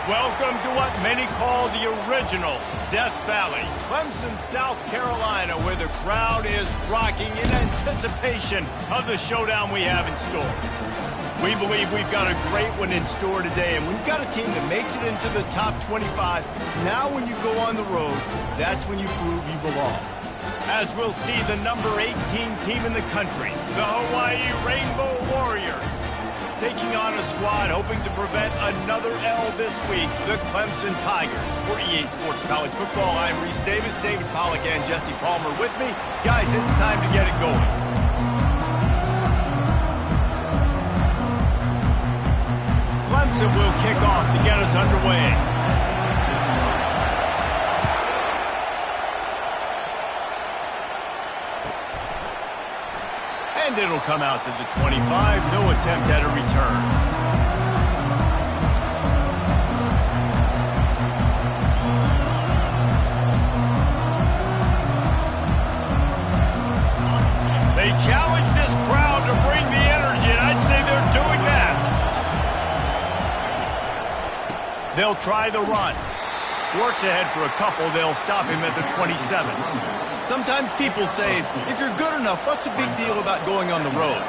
Welcome to what many call the original Death Valley, Clemson, South Carolina, where the crowd is rocking in anticipation of the showdown we have in store. We believe we've got a great one in store today, and we've got a team that makes it into the top 25. Now when you go on the road, that's when you prove you belong. As we'll see the number 18 team in the country, the Hawaii Rainbow Warriors, taking on a squad hoping to prevent another L this week, the Clemson Tigers. For EA Sports College Football, I'm Reese Davis, David Pollack, and Jesse Palmer with me. Guys, it's time to get it going. Clemson will kick off to get us underway. And it'll come out to the 25. No attempt at a return. They challenge this crowd to bring the energy, and I'd say they're doing that. They'll try the run. Works ahead for a couple. They'll stop him at the 27. Sometimes people say, if you're good enough, what's the big deal about going on the road?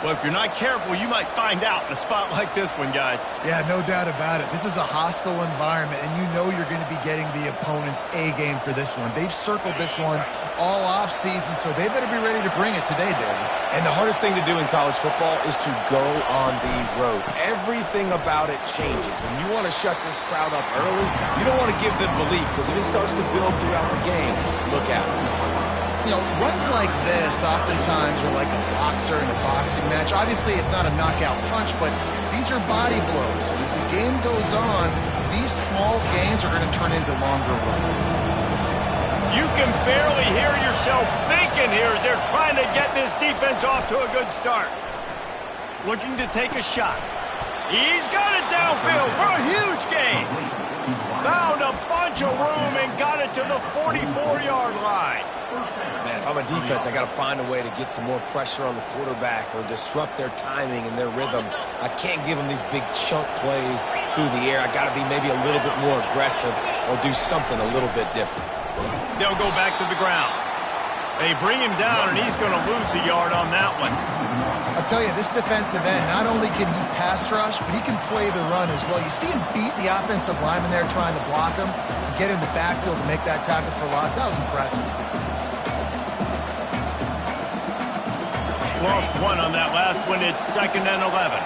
Well, if you're not careful, you might find out in a spot like this one, guys. Yeah, no doubt about it. This is a hostile environment, and you know you're going to be getting the opponent's A game for this one. They've circled this one all off-season, so they better be ready to bring it today, David. And the hardest thing to do in college football is to go on the road. Everything about it changes, and you want to shut this crowd up early. You don't want to give them belief, because if it starts to build throughout the game, look out. You know, runs like this oftentimes are like a boxer in a boxing match. Obviously, it's not a knockout punch, but these are body blows. As the game goes on, these small gains are going to turn into longer runs. You can barely hear yourself thinking here as they're trying to get this defense off to a good start. Looking to take a shot. He's got it downfield for a huge gain. Found a bunch of room and got it to the 44-yard line. Man, if I'm a defense, I got to find a way to get some more pressure on the quarterback or disrupt their timing and their rhythm. I can't give them these big chunk plays through the air. I got to be maybe a little bit more aggressive or do something a little bit different. They'll go back to the ground. They bring him down, and he's going to lose a yard on that one. I'll tell you, this defensive end, not only can he pass rush, but he can play the run as well. You see him beat the offensive lineman there trying to block him, and get in the backfield to make that tackle for loss. That was impressive. Lost one on that last one. It's 2nd and 11.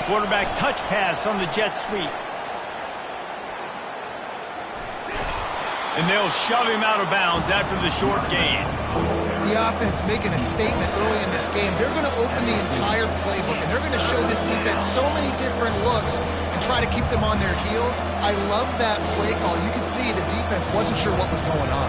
Quarterback touch pass on the jet sweep. And they'll shove him out of bounds after the short gain. The offense making a statement early in this game. They're going to open the entire playbook, and they're going to show this defense so many different looks and try to keep them on their heels. I love that play call. You can see the defense wasn't sure what was going on.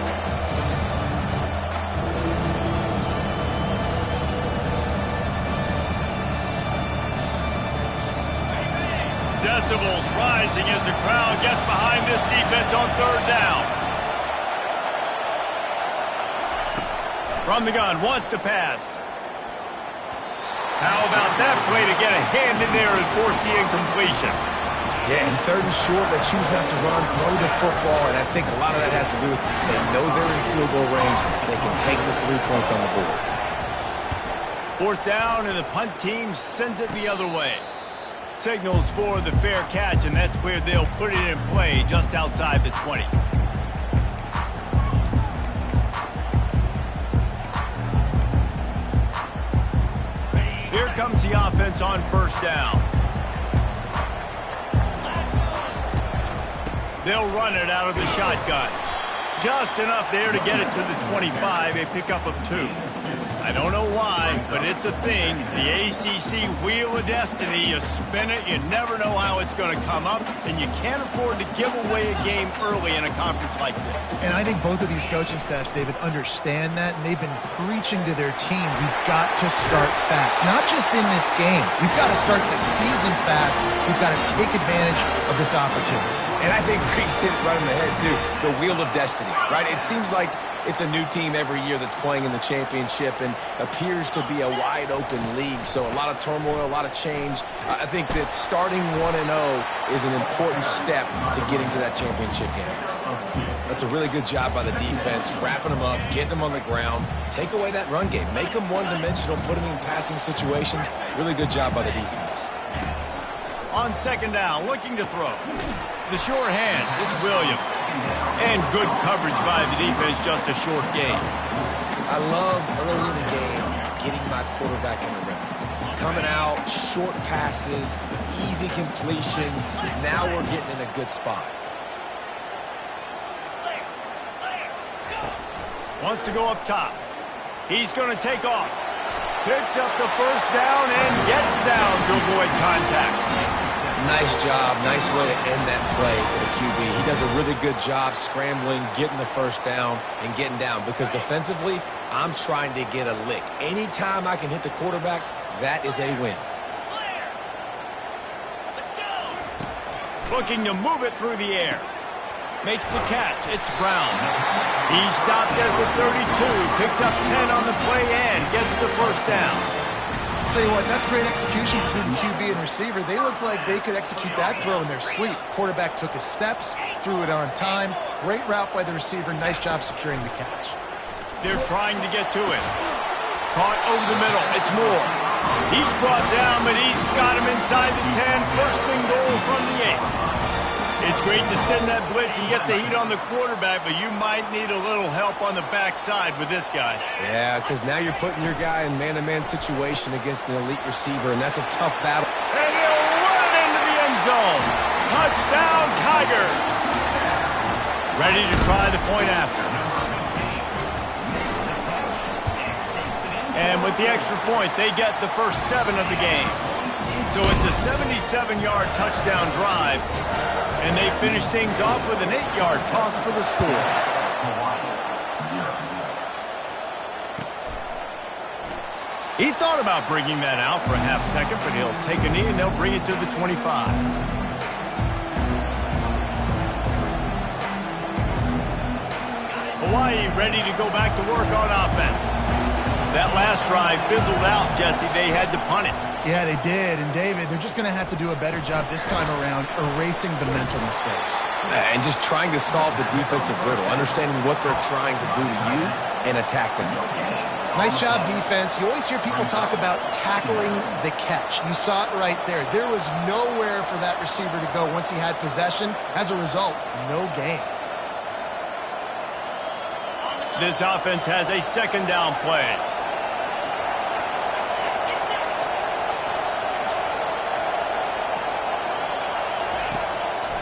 Decibels rising as the crowd gets behind this defense on 3rd down. From the gun, wants to pass. How about that play to get a hand in there and force the incompletion? Yeah, and 3rd and short, they choose not to run, throw the football, and I think a lot of that has to do with they know they're in field goal range. They can take the 3 points on the board. 4th down, and the punt team sends it the other way. Signals for the fair catch, and that's where they'll put it in play just outside the 20. Here comes the offense on 1st down. They'll run it out of the shotgun. Just enough there to get it to the 25, a pickup of 2. I don't know why, but it's a thing. The ACC Wheel of Destiny, you spin it, you never know how it's going to come up, and you can't afford to give away a game early in a conference like this. And I think both of these coaching staffs, David, understand that, and they've been preaching to their team, we've got to start fast. Not just in this game. We've got to start the season fast. We've got to take advantage of this opportunity. And I think Reese hit it right in the head, too. The wheel of destiny, right? It seems like it's a new team every year that's playing in the championship and appears to be a wide-open league. So a lot of turmoil, a lot of change. I think that starting 1-0 is an important step to getting to that championship game. That's a really good job by the defense, wrapping them up, getting them on the ground, take away that run game, make them one-dimensional, put them in passing situations. Really good job by the defense. On second down, looking to throw. The sure hands, it's Williams. And good coverage by the defense, just a short gain. I love early in the game getting my quarterback in the rhythm. Coming out, short passes, easy completions. Now we're getting in a good spot. Wants to go up top. He's going to take off. Picks up the first down and gets down to avoid contact. Nice job. Nice way to end that play for the QB. He does a really good job scrambling, getting the first down, and getting down. Because defensively, I'm trying to get a lick. Anytime I can hit the quarterback, that is a win. Looking to move it through the air. Makes the catch. It's Brown. He stopped at the 32. Picks up 10 on the play and gets the first down. I'll tell you what, that's great execution between QB and receiver. They look like they could execute that throw in their sleep. Quarterback took his steps, threw it on time. Great route by the receiver. Nice job securing the catch. They're trying to get to it. Caught over the middle. It's Moore. He's brought down, but he's got him inside the 10. First and goal from the 8. It's great to send that blitz and get the heat on the quarterback, but you might need a little help on the backside with this guy. Yeah, because now you're putting your guy in man-to-man situation against an elite receiver, and that's a tough battle. And he'll run it into the end zone. Touchdown, Tiger. Ready to try the point after. And with the extra point, they get the first 7 of the game. So it's a 77-yard touchdown drive. And they finish things off with an 8-yard toss for the score. He thought about bringing that out for a half second, but he'll take a knee and they'll bring it to the 25. Hawaii ready to go back to work on offense. That last drive fizzled out, Jesse. They had to punt it. Yeah, they did. And, David, they're just going to have to do a better job this time around erasing the mental mistakes. And just trying to solve the defensive riddle, understanding what they're trying to do to you and attack them. Nice job, defense. You always hear people talk about tackling the catch. You saw it right there. There was nowhere for that receiver to go once he had possession. As a result, no gain. This offense has a second down play.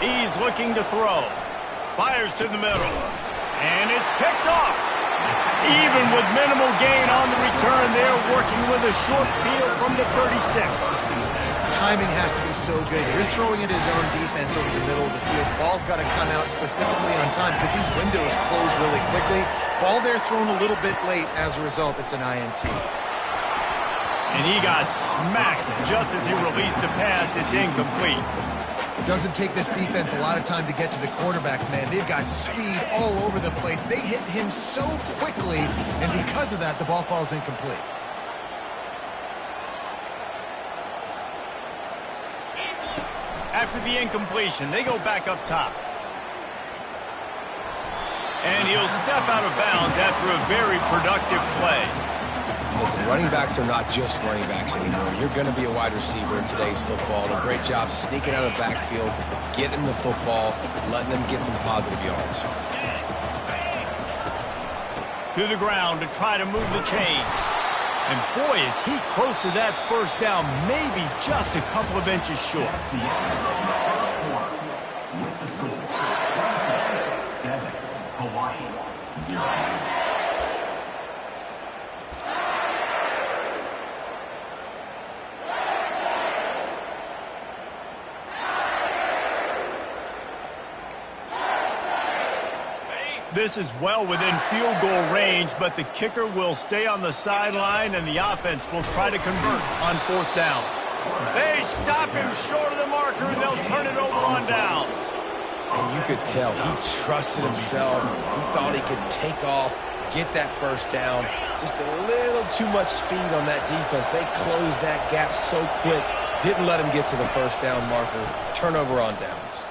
He's looking to throw. Fires to the middle. And it's picked off. Even with minimal gain on the return, they're working with a short field from the 36. Timing has to be so good. You're throwing at his own defense over the middle of the field. The ball's got to come out specifically on time because these windows close really quickly. Ball there thrown a little bit late. As a result, it's an INT. And he got smacked just as he released the pass. It's incomplete. It doesn't take this defense a lot of time to get to the quarterback, man. They've got speed all over the place. They hit him so quickly, and because of that, the ball falls incomplete. After the incompletion, they go back up top. And he'll step out of bounds after a very productive play. Listen, running backs are not just running backs anymore. You're going to be a wide receiver in today's football. A great job sneaking out of the backfield, getting the football, letting them get some positive yards. To the ground to try to move the chains. And boy, is he close to that first down, maybe just a couple of inches short. Hawaii, 0. This is well within field goal range, but the kicker will stay on the sideline, and the offense will try to convert on fourth down. They stop him short of the marker, and they'll turn it over on downs. And you could tell he trusted himself. He thought he could take off, get that first down. Just a little too much speed on that defense. They closed that gap so quick. Didn't let him get to the first down marker. Turnover on downs.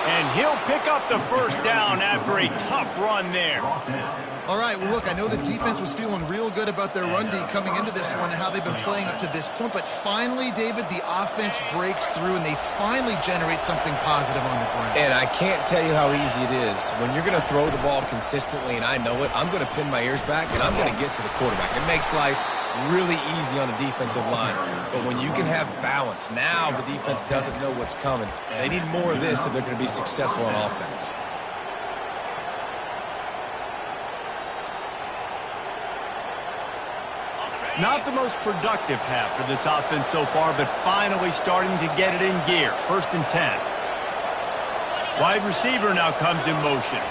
And he'll pick up the first down after a tough run there. All right, well, look, I know the defense was feeling real good about their run D coming into this one and how they've been playing up to this point. But finally, David, the offense breaks through and they finally generate something positive on the ground. And I can't tell you how easy it is. When you're going to throw the ball consistently, and I know it, I'm going to pin my ears back and I'm going to get to the quarterback. It makes life really easy on the defensive line. But when you can have balance, now the defense doesn't know what's coming. They need more of this if they're going to be successful on offense. Not the most productive half for this offense so far, but finally starting to get it in gear. 1st and 10. Wide receiver now comes in motion.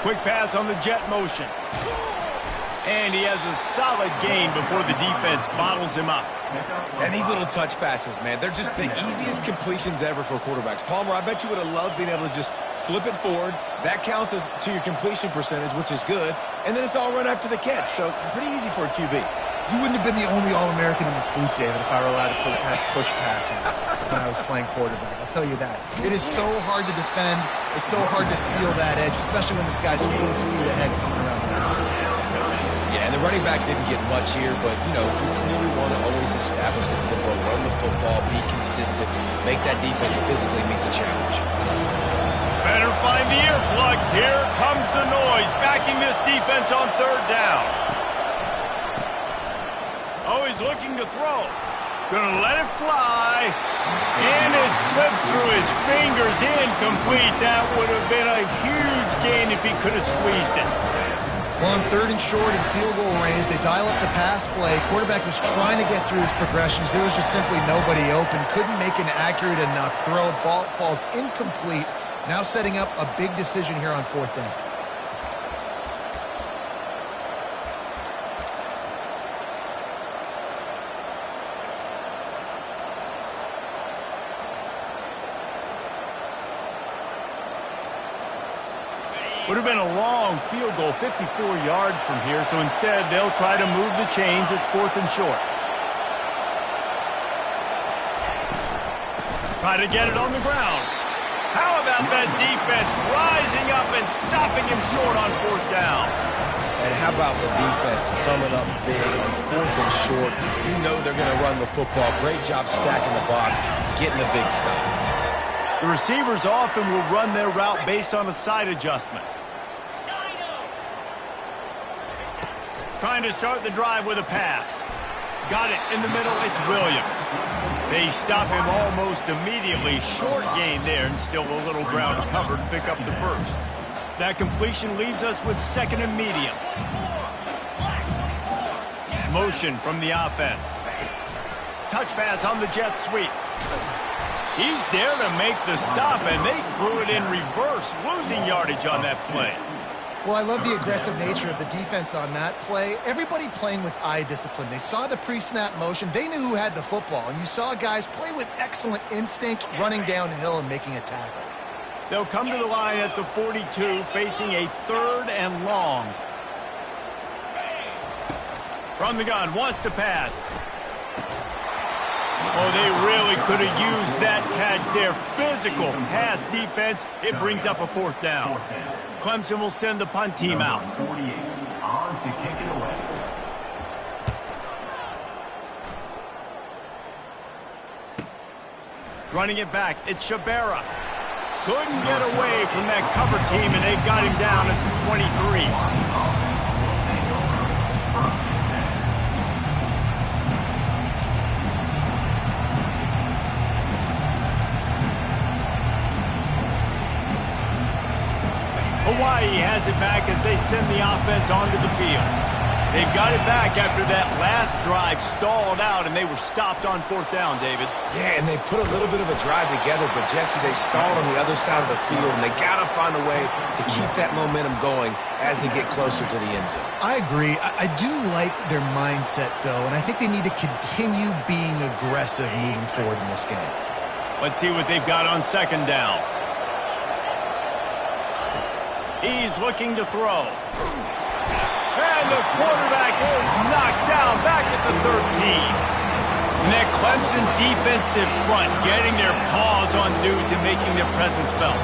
Quick pass on the jet motion. And he has a solid gain before the defense bottles him up. And these little touch passes, man, they're just the easiest completions ever for quarterbacks. Palmer, I bet you would have loved being able to just flip it forward. That counts as to your completion percentage, which is good. And then it's all run after the catch, so pretty easy for a QB. You wouldn't have been the only All-American in this booth, David, if I were allowed to have push passes when I was playing quarterback. I'll tell you that. It is so hard to defend. It's so hard to seal that edge, especially when this guy's full speed ahead coming around the outside. Yeah, and the running back didn't get much here, but, you know, you clearly want to always establish the tempo, run the football, be consistent, make that defense physically meet the challenge. Better find the earplugs. Here comes the noise, backing this defense on 3rd down. Oh, he's looking to throw. Gonna let it fly. And it slips through his fingers. Incomplete. That would have been a huge gain if he could have squeezed it. Well, on 3rd and short in field goal range, they dial up the pass play. Quarterback was trying to get through his progressions. There was just simply nobody open. Couldn't make an accurate enough throw. Ball falls incomplete. Now setting up a big decision here on 4th down. Would have been a long field goal, 54 yards from here, so instead they'll try to move the chains. It's 4th and short. Try to get it on the ground. How about that defense rising up and stopping him short on 4th down? And how about the defense coming up big on 4th and short? You know they're going to run the football. Great job stacking the box, getting a big stop. The receivers often will run their route based on a side adjustment. Trying to start the drive with a pass. Got it in the middle. It's Williams. They stop him almost immediately. Short gain there, and still a little ground covered to pick up the first. That completion leaves us with 2nd and medium. Motion from the offense. Touch pass on the jet sweep. He's there to make the stop, and they threw it in reverse, losing yardage on that play. Well, I love the aggressive nature of the defense on that play. Everybody playing with eye discipline. They saw the pre-snap motion. They knew who had the football, and you saw guys play with excellent instinct, running downhill and making a tackle. They'll come to the line at the 42, facing a 3rd and long. From the gun, wants to pass. Oh, they really could have used that catch there. Physical pass defense. It brings up a 4th down. Clemson will send the punt team out. 48 on to kick it away. Running it back, it's Shabera. Couldn't get away from that cover team, and they've got him down at the 23. Hawaii has it back as they send the offense onto the field. They've got it back after that last drive stalled out, and they were stopped on 4th down, David. Yeah, and they put a little bit of a drive together, but, Jesse, they stalled on the other side of the field, and they got to find a way to keep that momentum going as they get closer to the end zone. I agree. I do like their mindset, though, and I think they need to continue being aggressive moving forward in this game. Let's see what they've got on 2nd down. He's looking to throw. And the quarterback is knocked down back at the 13. And that Clemson defensive front getting their paws on dudes and making their presence felt.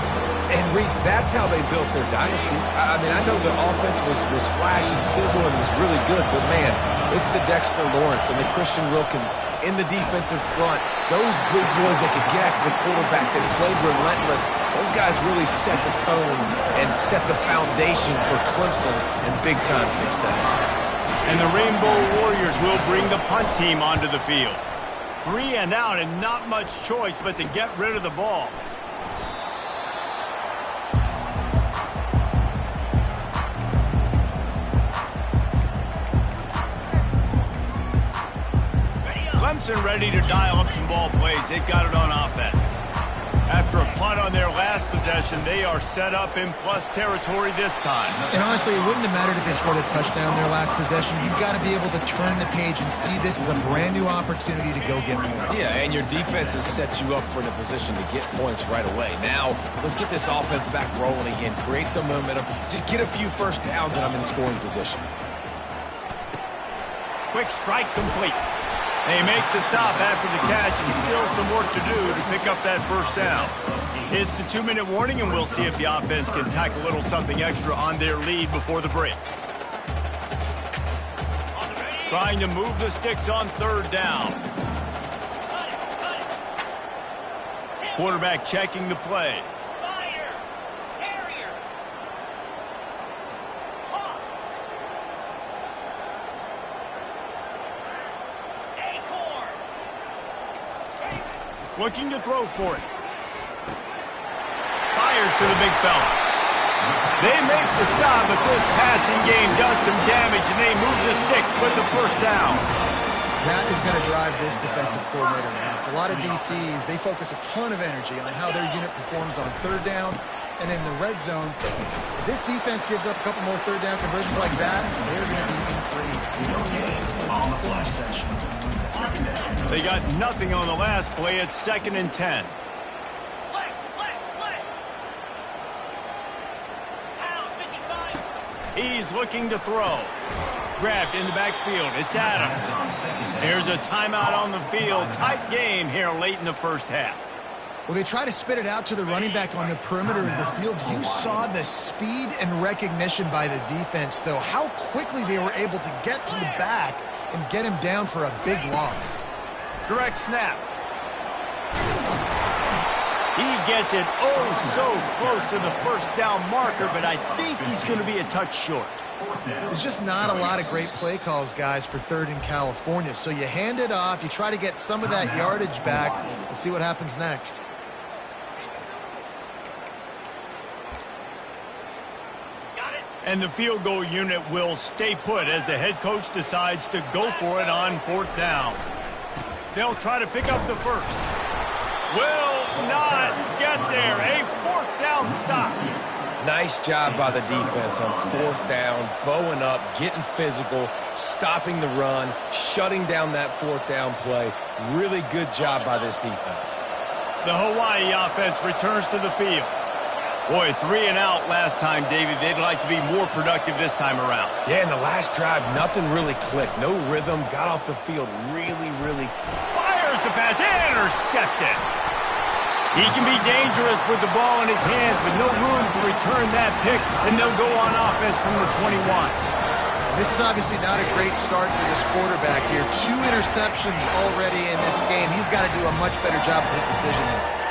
And, Reese, that's how they built their dynasty. I mean, I know their offense was flash and sizzle and was really good, but, man, it's the Dexter Lawrence and the Christian Wilkins in the defensive front. Those big boys that could get after the quarterback, that played relentless, those guys really set the tone and set the foundation for Clemson and big-time success. And the Rainbow Warriors will bring the punt team onto the field. 3 and out and not much choice but to get rid of the ball. Clemson ready to dial up some ball plays. They've got it on offense. After a punt on their last possession, they are set up in plus territory this time. And honestly, it wouldn't have mattered if they scored a touchdown their last possession. You've got to be able to turn the page and see this as a brand new opportunity to go get points. Yeah, and your defense has set you up for in a position to get points right away. Now, let's get this offense back rolling again. Create some momentum. Just get a few first downs, and I'm in scoring position. Quick strike complete. They make the stop after the catch, and still some work to do to pick up that first down. It's the 2-minute warning, and we'll see if the offense can tack a little something extra on their lead before the break. Trying to move the sticks on 3rd down. Quarterback checking the play. Looking to throw for it. Fires to the big fella. They make the stop, but this passing game does some damage, and they move the sticks with the first down. That is going to drive this defensive coordinator nuts. A lot of DCs, they focus a ton of energy on how their unit performs on 3rd down and in the red zone. If this defense gives up a couple more 3rd down conversions like that, they're going to be in for a session. They got nothing on the last play. It's 2nd and 10. He's looking to throw. Grabbed in the backfield. It's Adams. There's a timeout on the field. Tight game here late in the first half. Well, they try to spit it out to the running back on the perimeter of the field. You saw the speed and recognition by the defense, though, how quickly they were able to get to the back and get him down for a big loss. Direct snap. He gets it so close to the first down marker, but I think he's going to be a touch short. There's just not a lot of great play calls, guys, for 3rd in California. So you hand it off, you try to get some of that yardage back, and see what happens next. And the field goal unit will stay put as the head coach decides to go for it on 4th down. They'll try to pick up the first. Will not get there. A 4th down stop. Nice job by the defense on 4th down, bowing up, getting physical, stopping the run, shutting down that 4th down play. Really good job by this defense. The Hawaii offense returns to the field. Boy, 3 and out last time, David. They'd like to be more productive this time around. Yeah, in the last drive, nothing really clicked. No rhythm, got off the field really fires the pass, intercepted. He can be dangerous with the ball in his hands, but no room to return that pick, and they'll go on offense from the 21. This is obviously not a great start for this quarterback here. 2 interceptions already in this game. He's got to do a much better job with his decision here.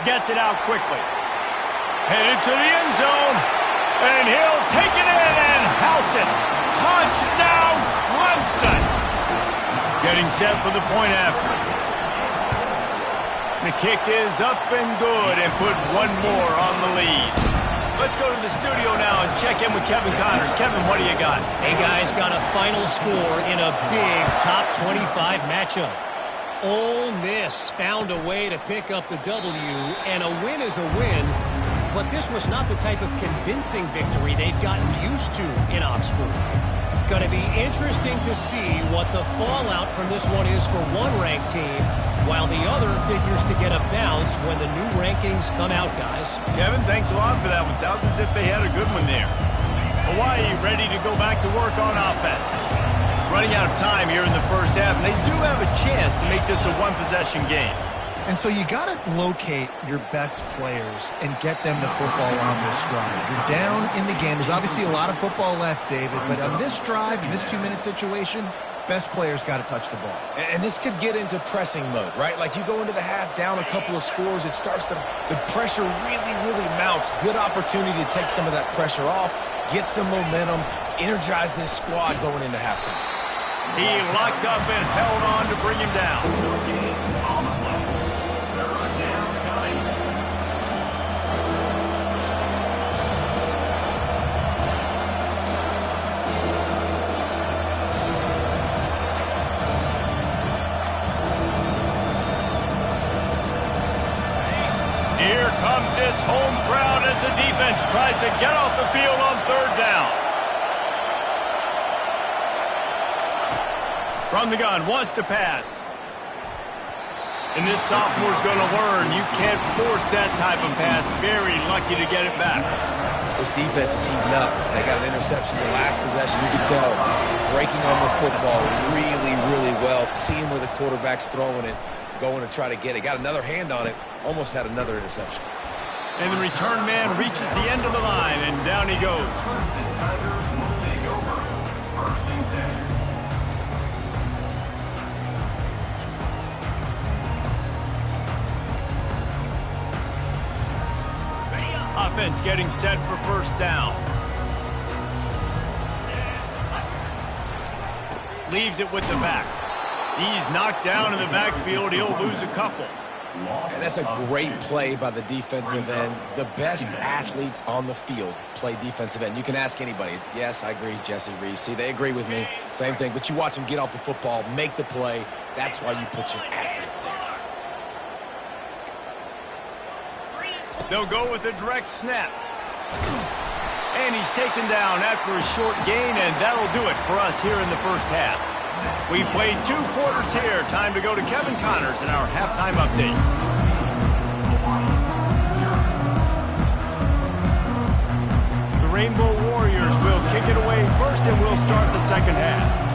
Gets it out quickly. Headed to the end zone. And he'll take it in and house it. Touchdown, Clemson. Getting set for the point after. The kick is up and good and put one more on the lead. Let's go to the studio now and check in with Kevin Connors. Kevin, what do you got? Hey, guys, got a final score in a big top 25 matchup. Ole Miss found a way to pick up the W, and a win is a win, but this was not the type of convincing victory they've gotten used to in Oxford. Going to be interesting to see what the fallout from this one is for one ranked team, while the other figures to get a bounce when the new rankings come out, guys. Kevin, thanks a lot for that one. Sounds as if they had a good one there. Hawaii ready to go back to work on offense. Running out of time here in the first half, and they do have a chance to make this a one-possession game. And so you got to locate your best players and get them the football on this drive. You're down in the game. There's obviously a lot of football left, David, but on this drive, in this 2-minute situation, best players got to touch the ball. And this could get into pressing mode, right? Like you go into the half down a couple of scores, it starts to, the pressure really, really mounts. Good opportunity to take some of that pressure off, get some momentum, energize this squad going into halftime. He locked up and held on to bring him down. Here comes this home crowd as the defense tries to get off the field on third down. From the gun, wants to pass. And this sophomore's going to learn you can't force that type of pass. Very lucky to get it back. This defense is heating up. They got an interception the last possession. You can tell breaking on the football really, really well. Seeing where the quarterback's throwing it, going to try to get it. Got another hand on it. Almost had another interception. And the return man reaches the end of the line, and down he goes. Offense getting set for first down. Leaves it with the back. He's knocked down in the backfield. He'll lose a couple. And that's a great play by the defensive end. The best athletes on the field play defensive end. You can ask anybody. Yes, I agree, Jesse Reese. See, they agree with me. Same thing. But you watch them get off the football, make the play. That's why you put your athletes there. They'll go with a direct snap. And he's taken down after a short gain, and that'll do it for us here in the first half. We've played 2 quarters here. Time to go to Kevin Connors in our halftime update. The Rainbow Warriors will kick it away first, and we'll start the second half.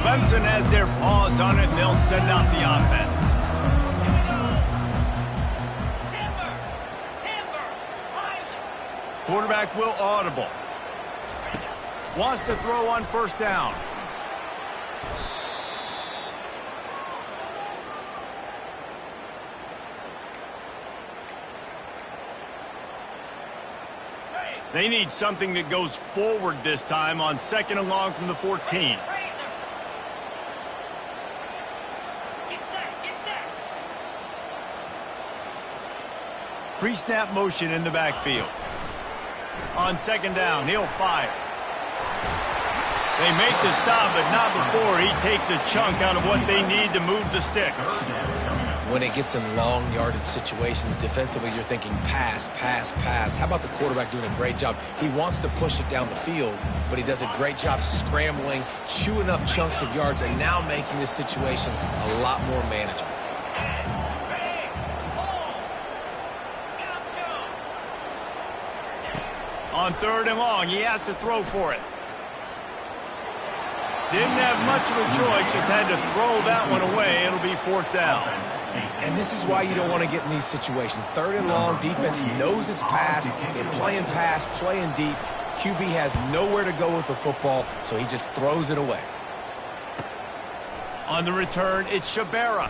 Clemson has their paws on it, and they'll send out the offense. Quarterback will audible. Wants to throw on first down. They need something that goes forward this time on 2nd and long from the 14. Pre-snap motion in the backfield. On 2nd down, he'll fire. They make the stop, but not before he takes a chunk out of what they need to move the sticks. When it gets in long yardage situations, defensively you're thinking pass, pass, pass. How about the quarterback doing a great job? He wants to push it down the field, but he does a great job scrambling, chewing up chunks of yards, and now making this situation a lot more manageable. On 3rd and long, he has to throw for it. Didn't have much of a choice, just had to throw that one away. It'll be 4th down. And this is why you don't want to get in these situations. 3rd and long, defense knows it's pass. They're playing pass, playing deep. QB has nowhere to go with the football, so he just throws it away. On the return, it's Shabera.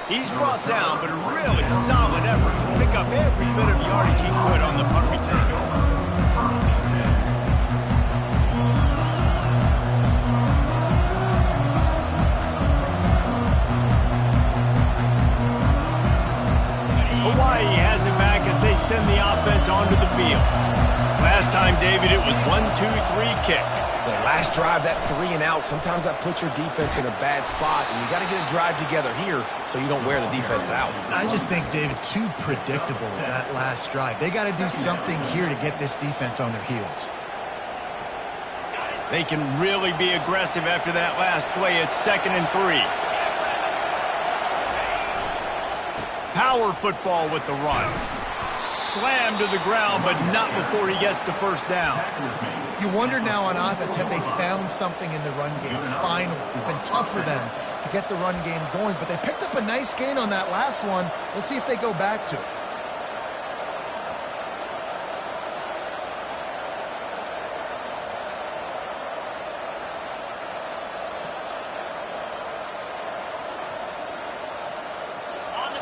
He's brought down, but a really solid effort to pick up every bit of yardage he could on the punt return. Hawaii has it back as they send the offense onto the field. Last time, David, it was 1-2-3 kick. The last drive, that 3 and out, sometimes that puts your defense in a bad spot, and you got to get a drive together here so you don't wear the defense out. I just think, David, too predictable, that last drive. They got to do something here to get this defense on their heels. They can really be aggressive after that last play. It's 2nd and 3. Power football with the run. Slammed to the ground, but not before he gets the 1st down. You wonder now on offense, have they found something in the run game? Finally, it's been tough for them to get the run game going, but they picked up a nice gain on that last one. Let's see if they go back to it.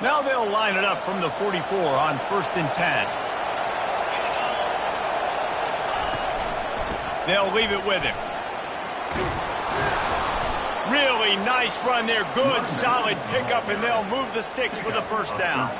Now they'll line it up from the 44 on 1st and 10. They'll leave it with him. Really nice run there. Good, solid pickup, and they'll move the sticks with a 1st down.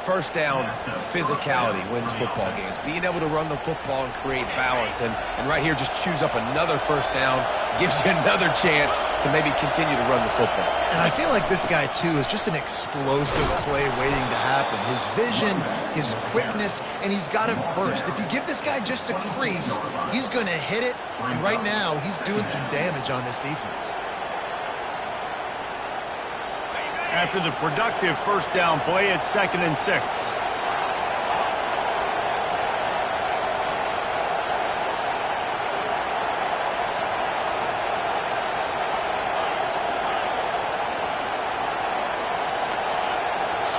1st down, physicality wins football games. Being able to run the football and create balance. And right here, just choose up another 1st down. Gives you another chance to maybe continue to run the football. And I feel like this guy, too, is just an explosive play waiting to happen. His vision, his quickness, and he's got to burst. If you give this guy just a crease, he's going to hit it. And right now, he's doing some damage on this defense. After the productive 1st down play, it's 2nd and 6.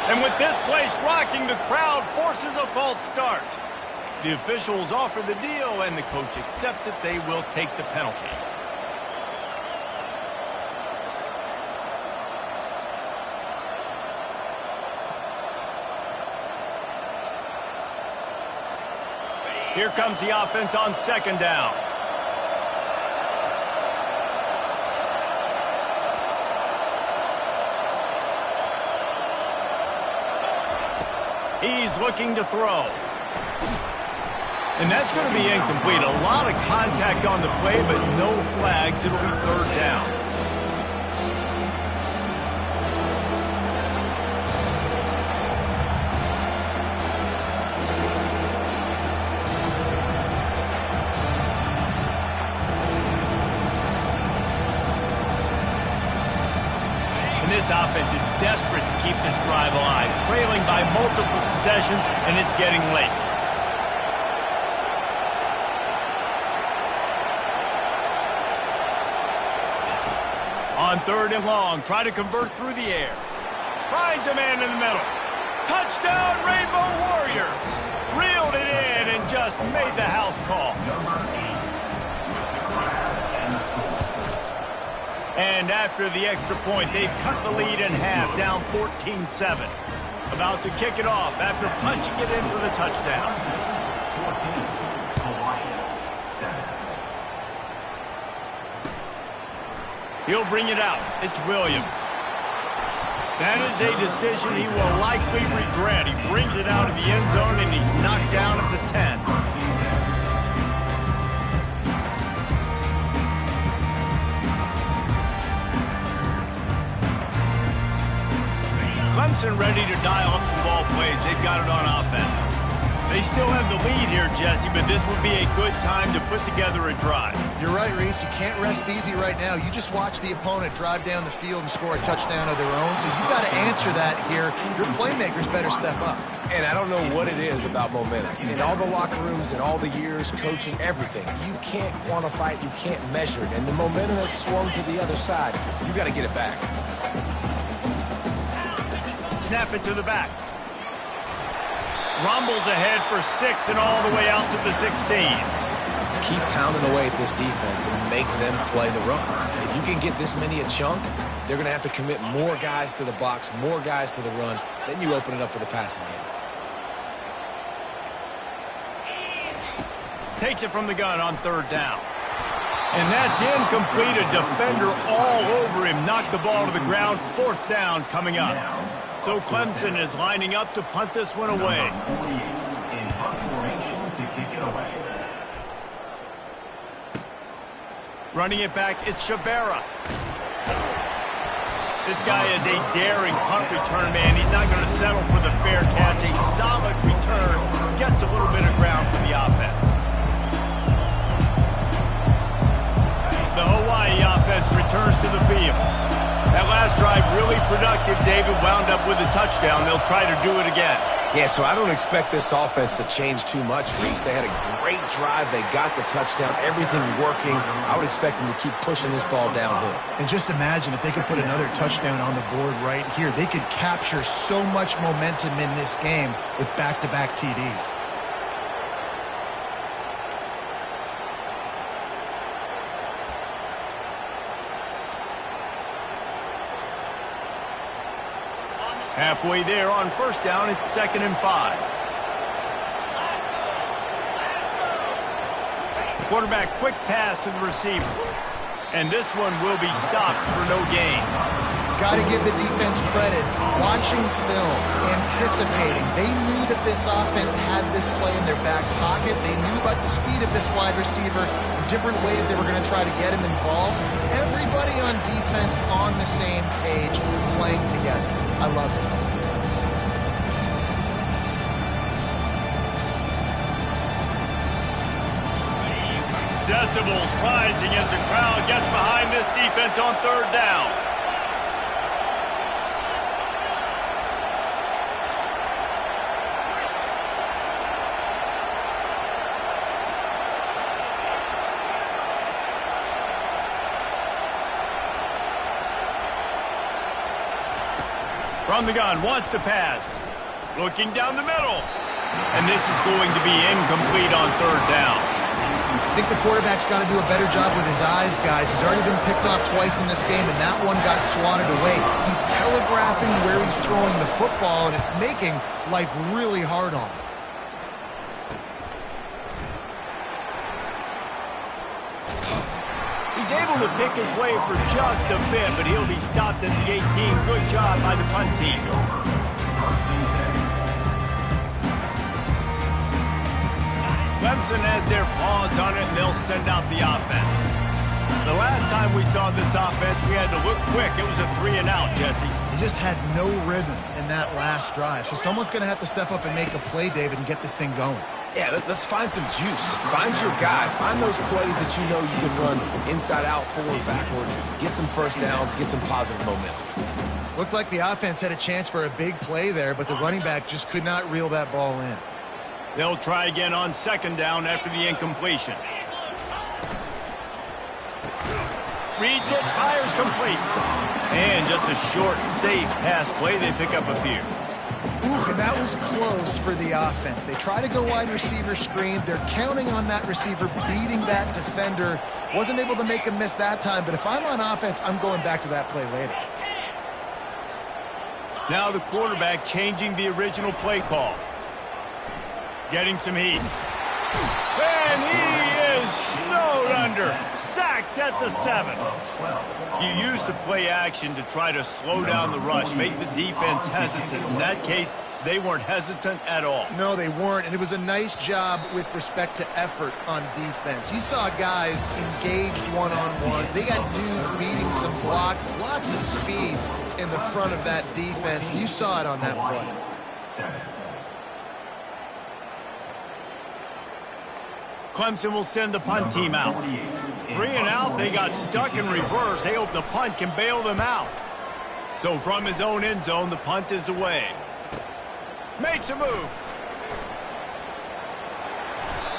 And with this place rocking, the crowd forces a false start. The officials offer the deal, and the coach accepts it. They will take the penalty. Here comes the offense on 2nd down. He's looking to throw. And that's going to be incomplete. A lot of contact on the play, but no flags. It'll be 3rd down. This offense is desperate to keep this drive alive, trailing by multiple possessions, and it's getting late. On 3rd and long, try to convert through the air. Finds a man in the middle. Touchdown, Rainbow Warriors! Reeled it in and just made the house call. And after the extra point, they've cut the lead in half, down 14-7. About to kick it off after punching it in for the touchdown. 14, Hawaii, 7. He'll bring it out. It's Williams. That is a decision he will likely regret. He brings it out of the end zone, and he's knocked down at the 10. Clemson ready to dial up some ball plays. They've got it on offense. They still have the lead here, Jesse, but this would be a good time to put together a drive. You're right, Reese. You can't rest easy right now. You just watch the opponent drive down the field and score a touchdown of their own, so you've got to answer that here. Your playmakers better step up. And I don't know what it is about momentum. In all the locker rooms, in all the years, coaching, everything, you can't quantify it, you can't measure it. And the momentum has swung to the other side. You got to get it back. Snap it to the back. Rumbles ahead for 6 and all the way out to the 16. Keep pounding away at this defense and make them play the run. If you can get this many a chunk, they're going to have to commit more guys to the box, more guys to the run. Then you open it up for the passing game. Takes it from the gun on 3rd down. And that's incomplete. A defender all over him. Knocked the ball to the ground. 4th down coming up. So Clemson is lining up to punt this one away. In punt formation to kick it away. Running it back, it's Shabera. This guy is a daring punt return man. He's not going to settle for the fair catch. A solid return. Gets a little bit of ground for the offense. The Hawaii offense returns to the field. That last drive really productive. David wound up with a touchdown. They'll try to do it again. Yeah, so I don't expect this offense to change too much, Reese. They had a great drive. They got the touchdown. Everything working. I would expect them to keep pushing this ball downhill. And just imagine if they could put another touchdown on the board right here. They could capture so much momentum in this game with back-to-back TDs. Halfway there on 1st down, it's 2nd and 5. Quarterback quick pass to the receiver. And this one will be stopped for no gain. Got to give the defense credit. Watching film, anticipating. They knew that this offense had this play in their back pocket. They knew about the speed of this wide receiver, different ways they were going to try to get him involved. Everybody on defense on the same page, playing together. I love it. Decibels rising as the crowd gets behind this defense on 3rd down. From the gun, wants to pass. Looking down the middle. And this is going to be incomplete on 3rd down. I think the quarterback's got to do a better job with his eyes, guys. He's already been picked off twice in this game, and that one got swatted away. He's telegraphing where he's throwing the football, and it's making life really hard on him. He's able to pick his way for just a bit, but he'll be stopped at the 18. Good job by the punt team. Clemson has their paws on it, and they'll send out the offense. The last time we saw this offense, we had to look quick. It was a 3-and-out, Jesse. He just had no rhythm in that last drive. So someone's going to have to step up and make a play, David, and get this thing going. Yeah, let's find some juice. Find your guy. Find those plays that you know you can run inside out, forward, backwards. Get some 1st downs. Get some positive momentum. Looked like the offense had a chance for a big play there, but the running back just could not reel that ball in. They'll try again on 2nd down after the incompletion. Reads it, fires complete. And just a short, safe pass play. They pick up a few. Ooh, and that was close for the offense. They try to go wide receiver screen. They're counting on that receiver beating that defender. Wasn't able to make him miss that time, but if I'm on offense, I'm going back to that play later. Now the quarterback changing the original play call. Getting some heat. And he is snowed under. Sacked at the 7. You use the play action to try to slow down the rush, make the defense hesitant. In that case, they weren't hesitant at all. No, they weren't, and it was a nice job with respect to effort on defense. You saw guys engaged one-on-one. They got dudes beating some blocks, lots of speed in the front of that defense. You saw it on that play. Clemson will send the punt team out. 3 and out, they got stuck in reverse. They hope the punt can bail them out. So from his own end zone, the punt is away. Makes a move.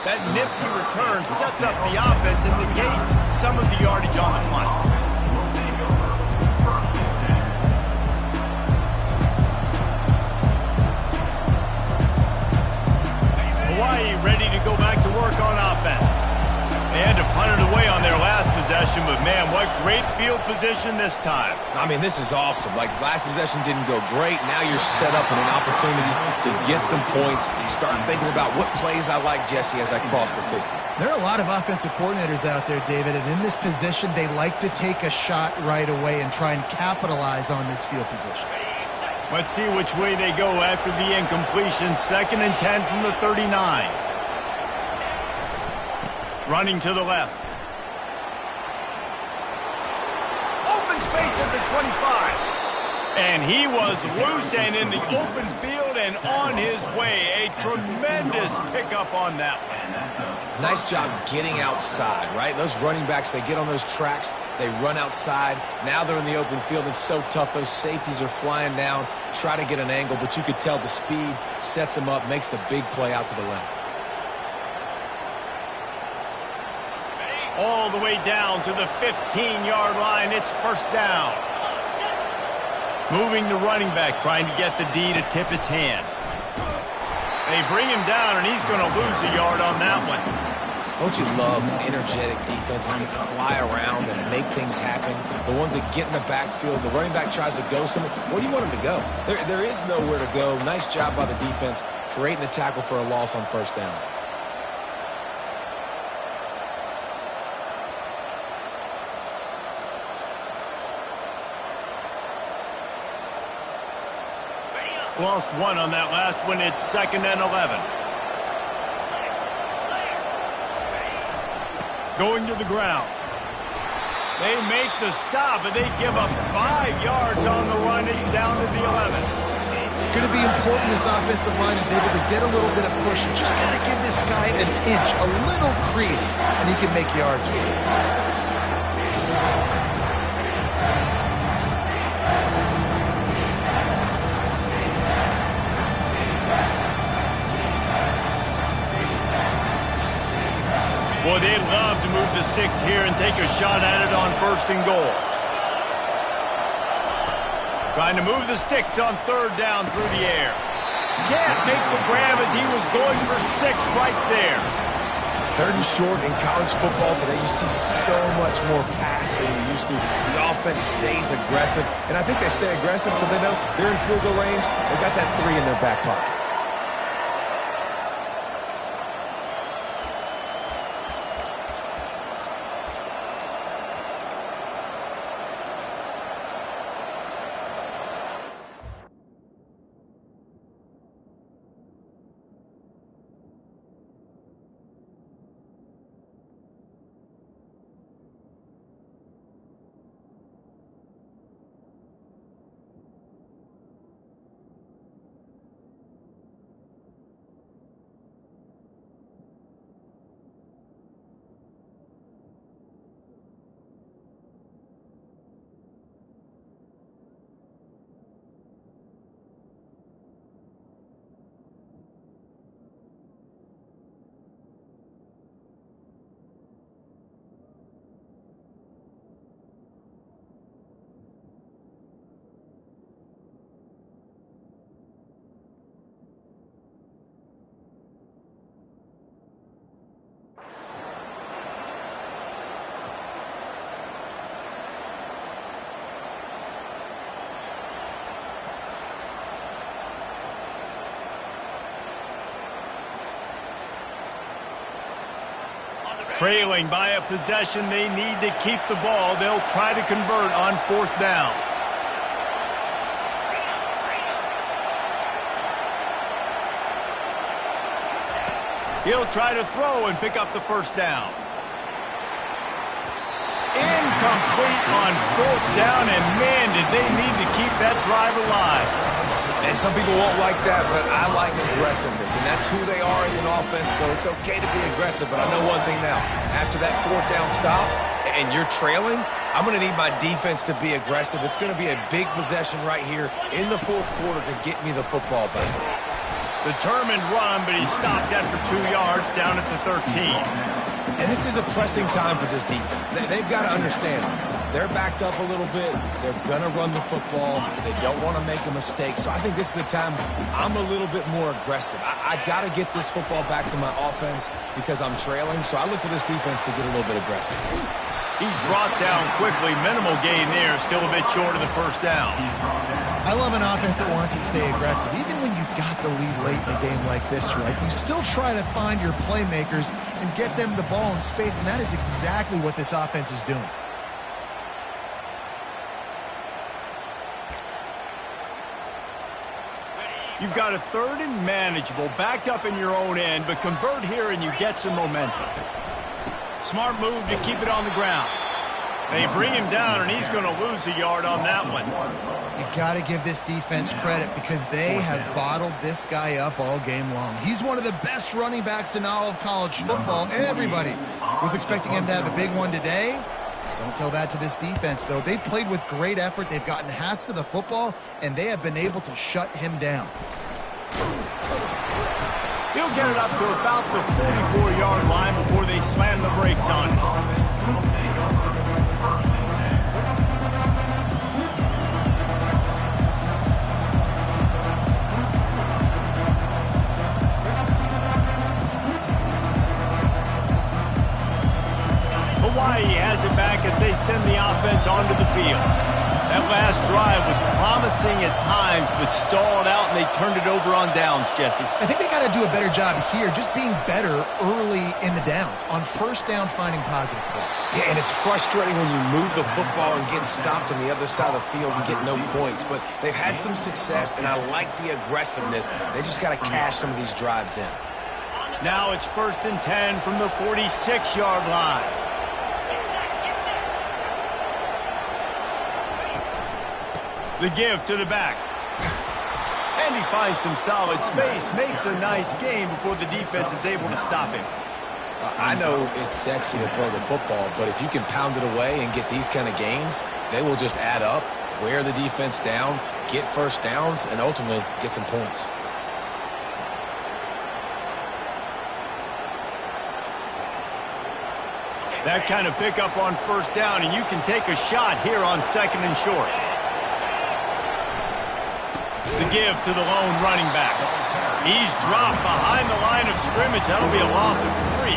That nifty return sets up the offense and negates some of the yardage on the punt. Hawaii ready to go back to work on offense. They had to punt it away on their last possession, but man, what great field position this time. I mean, this is awesome. Like, last possession didn't go great. Now you're set up in an opportunity to get some points. Start thinking about what plays I like, Jesse, as I cross the 50. There are a lot of offensive coordinators out there, David, and in this position, they like to take a shot right away and try and capitalize on this field position. Let's see which way they go after the incompletion. 2nd and 10 from the 39. Running to the left. Open space at the 25. And he was loose and in the open field and on his way. A tremendous pickup on that one. Nice job getting outside, right? Those running backs, they get on those tracks, they run outside. Now they're in the open field. It's so tough. Those safeties are flying down, try to get an angle, but you could tell the speed sets them up, makes the big play out to the left. All the way down to the 15-yard line. It's 1st down. Moving the running back, trying to get the D to tip its hand. They bring him down, and he's going to lose a yard on that one. Don't you love energetic defenses that fly around and make things happen? The ones that get in the backfield, the running back tries to go somewhere. Where do you want him to go? There is nowhere to go. Nice job by the defense, creating the tackle for a loss on 1st down. Lost 1 on that last one. It's 2nd and 11. Going to the ground. They make the stop, and they give up 5 yards on the run. It's down to the 11. It's going to be important this offensive line is able to get a little bit of push. You just got to give this guy an inch, a little crease, and he can make yards for you. Boy, they'd love to move the sticks here and take a shot at it on 1st and goal. Trying to move the sticks on 3rd down through the air. Can't make the grab as he was going for 6 right there. 3rd and short in college football today. You see so much more pass than you used to. The offense stays aggressive, and I think they stay aggressive because they know they're in field goal range. They got that 3 in their back pocket. Trailing by a possession, they need to keep the ball. They'll try to convert on 4th down. He'll try to throw and pick up the 1st down. Incomplete on 4th down, and man, did they need to keep that drive alive. And some people won't like that, but I like aggressiveness, and that's who they are as an offense, so it's okay to be aggressive. But I know one thing now. After that fourth down stop and you're trailing, I'm going to need my defense to be aggressive. It's going to be a big possession right here in the fourth quarter to get me the football back. Determined run, but he stopped that for 2 yards down at the 13. And this is a pressing time for this defense. They've got to understand, they're backed up a little bit. They're going to run the football. They don't want to make a mistake. So I think this is the time I'm a little bit more aggressive. I got to get this football back to my offense because I'm trailing. So I look for this defense to get a little bit aggressive. He's brought down quickly. Minimal gain there. Still a bit short of the first down. I love an offense that wants to stay aggressive. Even when you've got the lead late in a game like this, right? You still try to find your playmakers and get them the ball in space, and that is exactly what this offense is doing. You've got a third and manageable, backed up in your own end, but convert here and you get some momentum. Smart move to keep it on the ground. They bring him down, and he's going to lose a yard on that one. You got to give this defense credit because they have bottled this guy up all game long. He's one of the best running backs in all of college football. Everybody was expecting him to have a big one today. Don't tell that to this defense, though. They've played with great effort. They've gotten hats to the football, and they have been able to shut him down. He'll get it up to about the 44-yard line before they slam the brakes on it. Hawaii has it back as they send the offense onto the field. That last drive was promising at times, but stalled out, and they turned it over on downs, Jesse. I think they got to do a better job here, just being better early in the downs, on first down finding positive plays. Yeah, and it's frustrating when you move the football and get stopped on the other side of the field and get no points. But they've had some success, and I like the aggressiveness. They just got to cash some of these drives in. Now it's 1st and 10 from the 46-yard line. The give to the back. And he finds some solid space, makes a nice gain before the defense is able to stop him. I know it's sexy to throw the football, but if you can pound it away and get these kind of gains, they will just add up, wear the defense down, get first downs, and ultimately get some points. That kind of pickup on first down, and you can take a shot here on 2nd and short. The give to the lone running back. He's dropped behind the line of scrimmage. That'll be a loss of 3.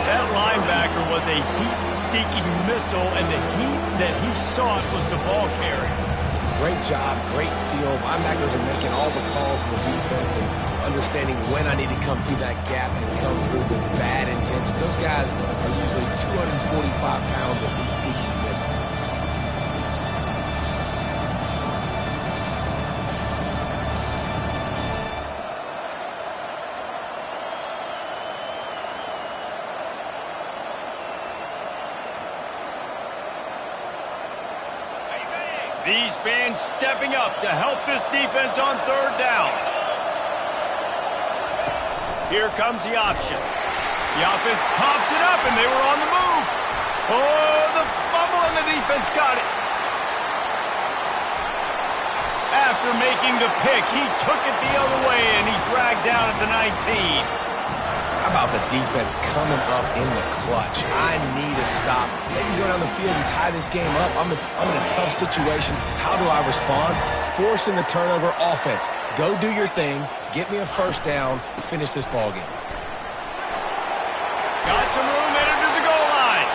That linebacker was a heat-seeking missile, and the heat that he sought was the ball carrier. Great job, great feel. Linebackers are making all the calls in the defense and understanding when I need to come through that gap and come through with bad intention. Those guys are usually 245 pounds of heat-seeking missile. These fans stepping up to help this defense on 3rd down. Here comes the option. The offense pops it up, and they were on the move. Oh, the fumble, and the defense got it. After making the pick, he took it the other way, and he's dragged down at the 19. How about the defense coming up in the clutch? I need a stop. They can go down the field and tie this game up. I'm in a tough situation. How do I respond? Forcing the turnover. Offense. Go do your thing. Get me a first down. Finish this ball game. Got some room headed to the goal line.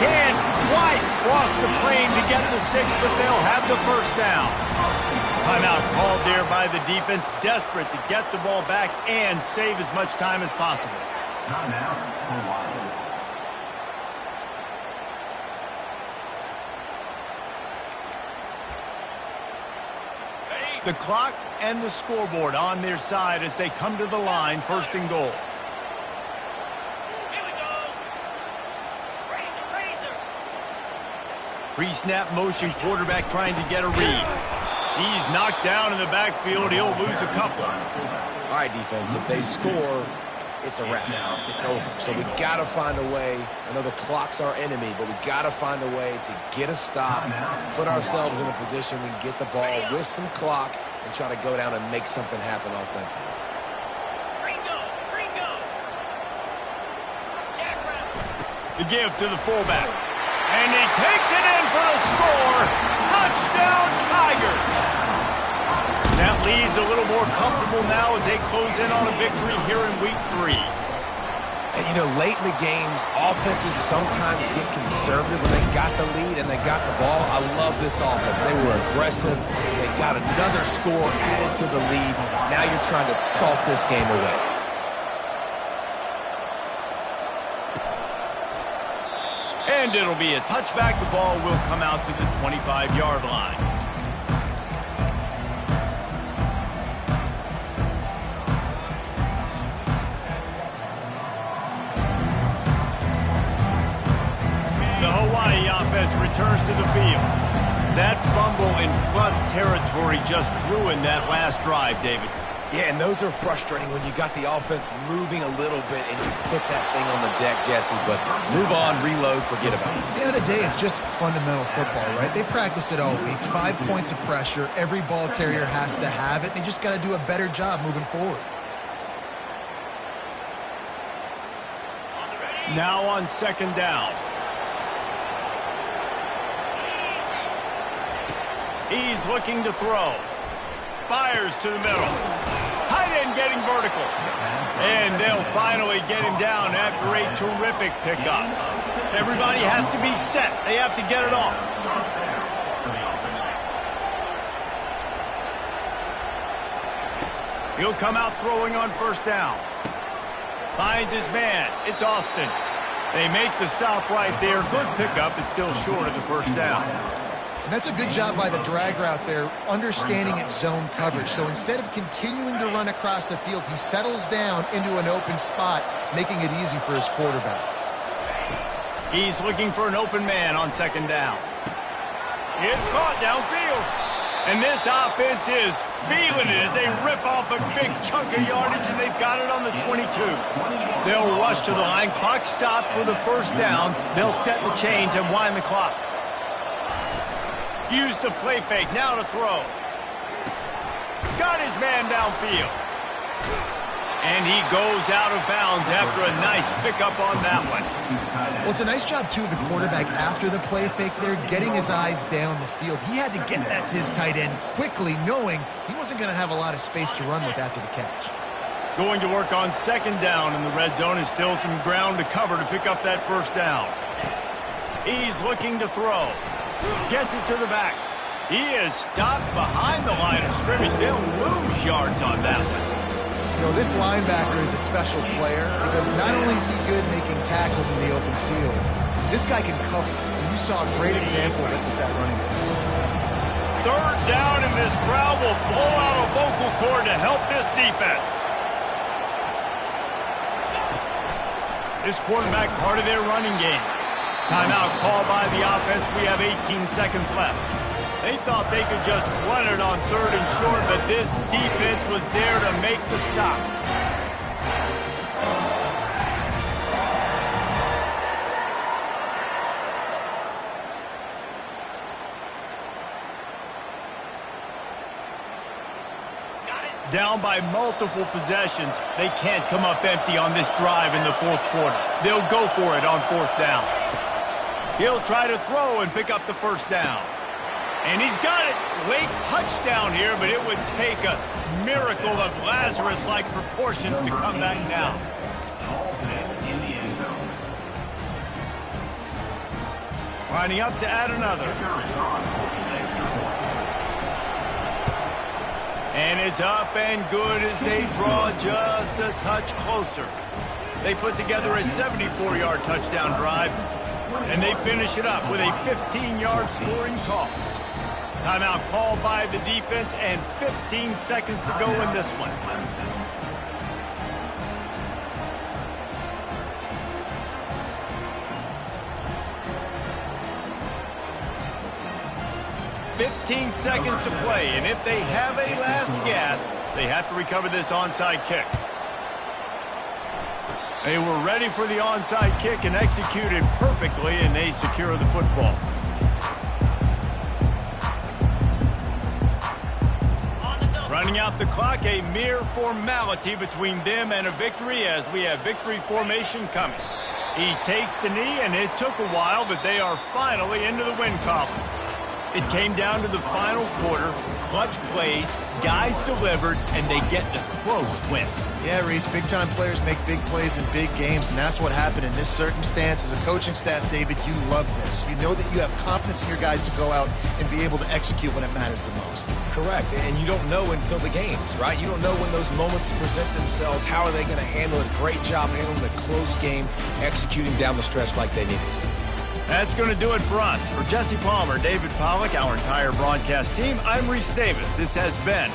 Can't quite cross the plane to get the 6, but they'll have the first down. Timeout called there by the defense, desperate to get the ball back and save as much time as possible. Timeout, Hawaii. The clock and the scoreboard on their side as they come to the line, 1st and goal. Here we go. Razor. Pre-snap motion, quarterback trying to get a read. He's knocked down in the backfield. He'll lose a couple. All right, defense, if they score, it's a wrap. It's over. So we got to find a way. I know the clock's our enemy, but we got to find a way to get a stop, put ourselves in a position we can get the ball with some clock and try to go down and make something happen offensively. The give to the fullback. And he takes it in for the score. Touchdown, Tigers. That lead's a little more comfortable now as they close in on a victory here in week 3. And, you know, late in the games, offenses sometimes get conservative when they got the lead and they got the ball. I love this offense. They were aggressive. They got another score added to the lead. Now you're trying to salt this game away. And it'll be a touchback. The ball will come out to the 25-yard line. The Hawaii offense returns to the field. That fumble in plus territory just ruined that last drive, David. Yeah, and those are frustrating when you got the offense moving a little bit and you put that thing on the deck, Jesse. But move on, reload, forget about it. At the end of the day, it's just fundamental football, right? They practice it all week. 5 points of pressure. Every ball carrier has to have it. They just got to do a better job moving forward. Now on second down. He's looking to throw. Fires to the middle. Tight end getting vertical. And they'll finally get him down after a terrific pickup. Everybody has to be set. They have to get it off. He'll come out throwing on first down. Finds his man. It's Austin. They make the stop right there. Good pickup. It's still short of the first down. And that's a good job by the drag route there, understanding its zone coverage. So instead of continuing to run across the field, he settles down into an open spot, making it easy for his quarterback. He's looking for an open man on second down. It's caught downfield. And this offense is feeling it as they rip off a big chunk of yardage, and they've got it on the 22. They'll rush to the line. Clock stopped for the first down. They'll set the chains and wind the clock. Use the play fake. Now to throw. Got his man downfield. And he goes out of bounds after a nice pickup on that one. Well, it's a nice job, too, of the quarterback after the play fake there, getting his eyes down the field. He had to get that to his tight end quickly, knowing he wasn't going to have a lot of space to run with after the catch. Going to work on second down in the red zone is still some ground to cover to pick up that first down. He's looking to throw. Gets it to the back. He is stopped behind the line of scrimmage. They'll lose yards on that one. You know, this linebacker is a special player because not only is he good making tackles in the open field, this guy can cover. And you saw a great example of it with that running back. Third down, and this crowd will blow out a vocal cord to help this defense. This quarterback part of their running game. Timeout called by the offense. We have 18 seconds left. They thought they could just run it on third and short, but this defense was there to make the stop. Down by multiple possessions. They can't come up empty on this drive in the fourth quarter. They'll go for it on fourth down. He'll try to throw and pick up the first down. And he's got it. Late touchdown here, but it would take a miracle of Lazarus-like proportions to come back down. Lining up to add another. And it's up and good as they draw just a touch closer. They put together a 74-yard touchdown drive, and they finish it up with a 15-yard scoring toss. Timeout called by the defense, and 15 seconds to go in this one. 15 seconds to play, and if they have a last gasp, they have to recover this onside kick. They were ready for the onside kick and executed perfectly, and they secure the football. Running out the clock, a mere formality between them and a victory as we have victory formation coming. He takes the knee, and it took a while, but they are finally into the win column. It came down to the final quarter, clutch plays, guys delivered, and they get the close win. Yeah, Reese, big-time players make big plays in big games, and that's what happened in this circumstance. As a coaching staff, David, you love this. You know that you have confidence in your guys to go out and be able to execute when it matters the most. Correct, and you don't know until the games, right? You don't know when those moments present themselves. How are they going to handle it? Great job handling a close game, executing down the stretch like they needed to. That's going to do it for us. For Jesse Palmer, David Pollack, our entire broadcast team, I'm Reese Davis. This has been